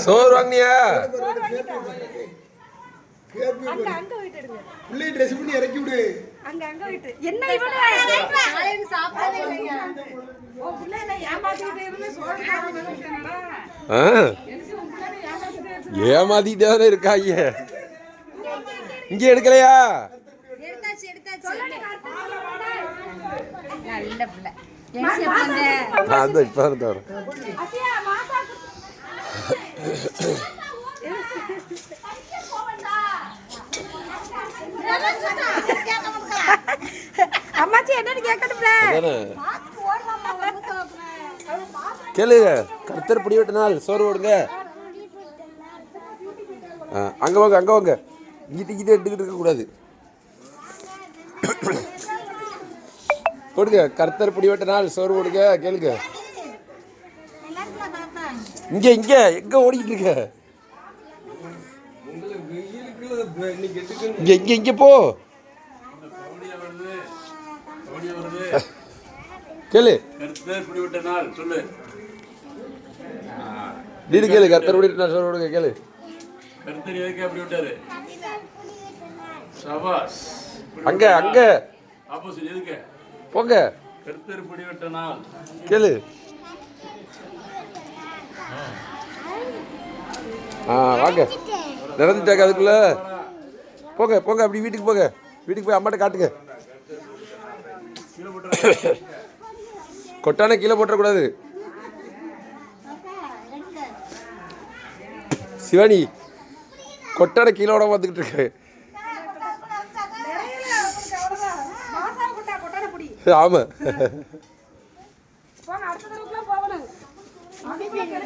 சோறு வாங்கினியா? ட்ரெஸ் பண்ணி இறக்கி விடு. என்ன ஏமாத்திட்டே இருக்காங்க. இங்க எடுக்கலையா? அம்மாச்சி என்னன்னு கேட்கணும்ல கேளுங்க. கர்த்தர் பிடி விட்ட நாள் சோறு போடுங்க. அங்க வாங்க, அங்க வாங்க. இங்கிட்ட எடுத்துக்கிட்டு இருக்க கூடாது. கொடுங்க. கர்த்தர் பிடி விட்ட நாள் சோறு போடுங்க. கேளுங்க. இங்க இங்க எங்க ஓடிக்கிட்டு இருக்க? இங்க இங்க இங்க போ. கேளு. கர்த்தர் பிடி விட்ட நாள் சொல்லு. நீடு கேளு. கர்த்தர் பிடி விட்ட நாள் சோறு போடுங்க. கேளு. கர்த்தர் எதுக்கு அப்படி விட்டாரு? சபாஸ். அங்க அங்க ஆப்போசிட் எதுக்கு? போங்க. கர்த்தர் பிடி விட்ட நாள் கேளு. வாங்க. நிறந்துட்டாங்க அதுக்குள்ள. போங்க போங்க. அப்படி வீட்டுக்கு போங்க. வீட்டுக்கு போய் அம்மாட்ட காட்டுங்க. கொட்டான கீழே போட்டக்கூடாது. சிவானி கொட்டான கீழே விட பார்த்துக்கிட்டு இருக்கு. ஆமா.